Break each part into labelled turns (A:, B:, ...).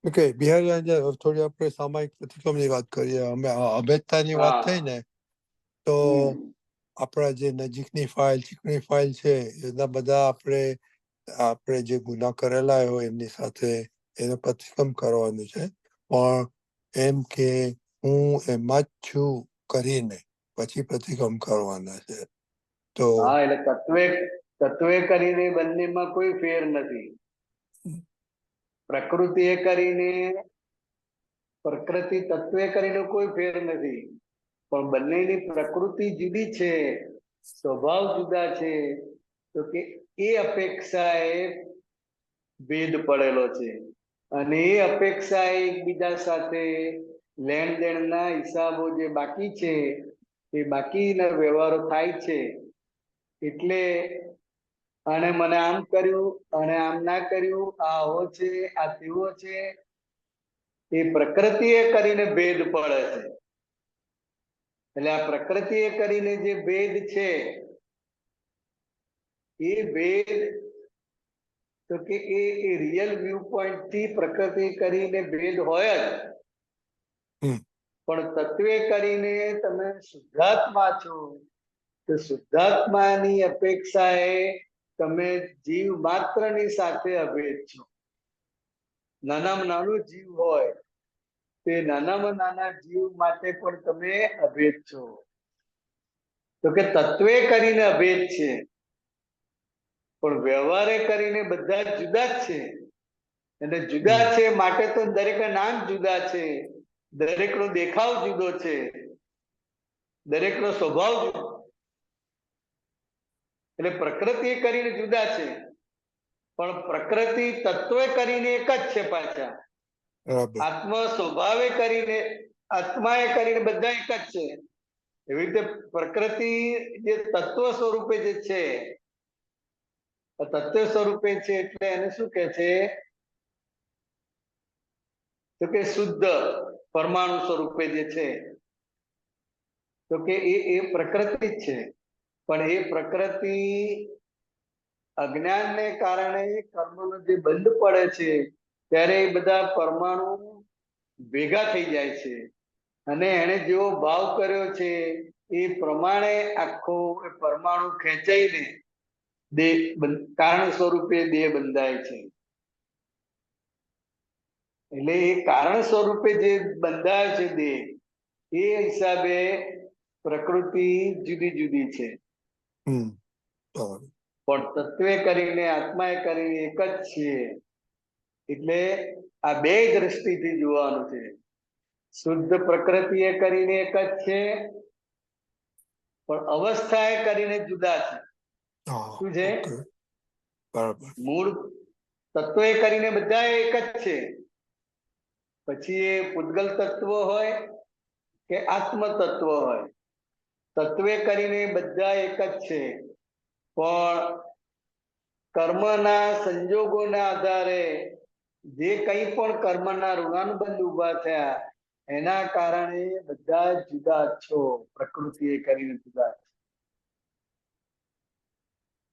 A: Okay, Bihari થોડી આપણે સામાયિક પ્રતિક્રમની વાત કરીએ. અમે અભેદતાની વાત થઈ ને, તો આપણા જે નજીકની ફાઇલ, ચીકણી ફાઇલ છે, એના બધા આપણે જે ગુના કરેલા હોય એમની સાથે એનો પ્રતિક્રમ કરવાનું છે. પણ એમ કે હું એમાં જ છું કરીને પછી પ્રતિક્રમ કરવાના છે. તો
B: એટલે તત્વે કરીને બંનેમાં કોઈ ફેર નથી. પ્રકૃતિ એ કરીને, પ્રકૃતિ તત્વે કરીને કોઈ ફેર નથી, પણ બંનેની પ્રકૃતિ જુદી છે, સ્વભાવ જુદા છે. તો કે એ અપેક્ષા એ ભેદ પડેલો છે, અને એ અપેક્ષા એકબીજા સાથે લેણ દેણના હિસાબો જે બાકી છે એ બાકીના વ્યવહારો થાય છે. એટલે આને મને આમ કર્યું અને આમ ના કર્યું, આ આવો છે આ તેવો છે, એ પ્રકૃતિએ કરીને ભેદ પડે છે. એટલે આ પ્રકૃતિએ કરીને જે ભેદ છે એ ભેદ તો કે એ રિયલ વ્યૂ પોઈન્ટ થી પ્રકૃતિ કરીને ભેદ હોય જ, પણ તત્વે કરીને તમે શુદ્ધાત્મા છો, તો શુદ્ધાત્માની અપેક્ષા એ તમે જીવ માત્રની સાથે અભેદ છો. નાનામાં નાનું જીવ હોય તે નાનામાં નાના જીવ માટે પણ તમે અભેદ છો. તો કે તત્વે કરીને અભેદ છે, પણ વ્યવહારે કરીને બધા જુદા જ છે. અને જુદા છે માટે તો દરેકના નામ જુદા છે, દરેકનો દેખાવ જુદો છે, દરેકનો સ્વભાવ જુદો. એટલે પ્રકૃતિ કરીને જુદા છે, પણ પ્રકૃતિ તત્વે કરીને એક જ છે પાછા. આત્મ સ્વભાવે કરીને, આત્માએ કરીને બધા એક જ છે. એવી રીતે પ્રકૃતિ જે તત્વ સ્વરૂપે જે છે, તત્વ સ્વરૂપે છે એટલે એને શું કે છે, તો કે શુદ્ધ પરમાણુ સ્વરૂપે જે છે, તો કે એ પ્રકૃતિ જ છે. પણ એ પ્રકૃતિ અજ્ઞાનને કારણે કર્મનો જે બંધ પડે છે ત્યારે એ બધા પરમાણુ ભેગા થઈ જાય છે, અને એને જેવો ભાવ કર્યો છે એ પ્રમાણે આખો પરમાણુ ખેંચાઈને દેહ કારણ સ્વરૂપે દેહ બંધાય છે. એટલે એ કારણ સ્વરૂપે જે બંધાય છે દેહ, એ હિસાબે પ્રકૃતિ જુદી જુદી છે. પણ તત્વે કરીને આત્માએ કરીને એક જ છીએ. એટલે આ બે દ્રષ્ટિથી જોવાનું છે. શુદ્ધ પ્રકૃતિએ કરીને એક જ છે, પણ અવસ્થાએ કરીને જુદા છે. શું છે? મૂળ તત્વે કરીને બધા એક જ છે. પછી એ પૂતગલ તત્વ હોય કે આત્મ તત્વ હોય, તત્વે કરીને બધા એક જ છે, પણ કર્મના સંજોગોના આધારે જે કંઈ પણ કર્મના ઋણાનુબંધ ઉભા થયા એના કારણે બધા જુદા છો. પ્રકૃતિએ કરીને જુદા છે,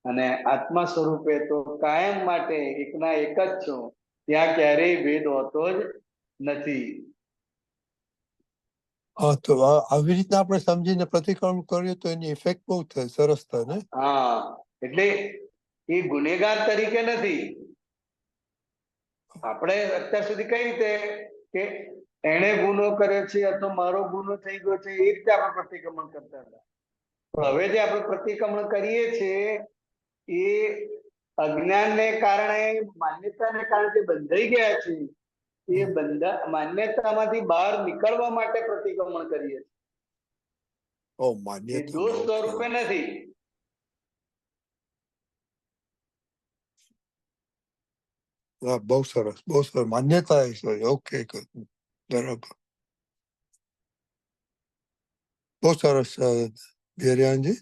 B: અને આત્મા સ્વરૂપે તો કાયમ માટે એકના એક જ છો. ત્યાં ક્યારેય ભેદ હોતો જ નથી.
A: હા, તો આવી રીતના આપણે સમજીને પ્રતિક્રમણ કરીએ તો એની ઇફેક્ટ બહુ થાય, સરસ થાય ને.
B: હા, એટલે એ ગુનેગાર તરીકે નથી. આપણે અત્યાર સુધી કઈ રીતે કે એને ગુનો કર્યો છે અથવા મારો ગુનો થઈ ગયો છે એ રીતે આપણે પ્રતિક્રમણ કરતા હતા. પણ હવે જે આપણે પ્રતિક્રમણ કરીએ છીએ એ અજ્ઞાનને કારણે, માન્યતાને કારણે જે બંધાઈ ગયા છે, એ માન્યતામાંથી બહાર નીકળવા માટે પ્રતિક્રમણ કરીએ છીએ. એ દોષ સ્વરૂપે નથી.
A: બહુ સરસ, બહુ સરસ. માન્યતા ઓકે, બરાબર, બહુ સરસ બિહારીયાનજી.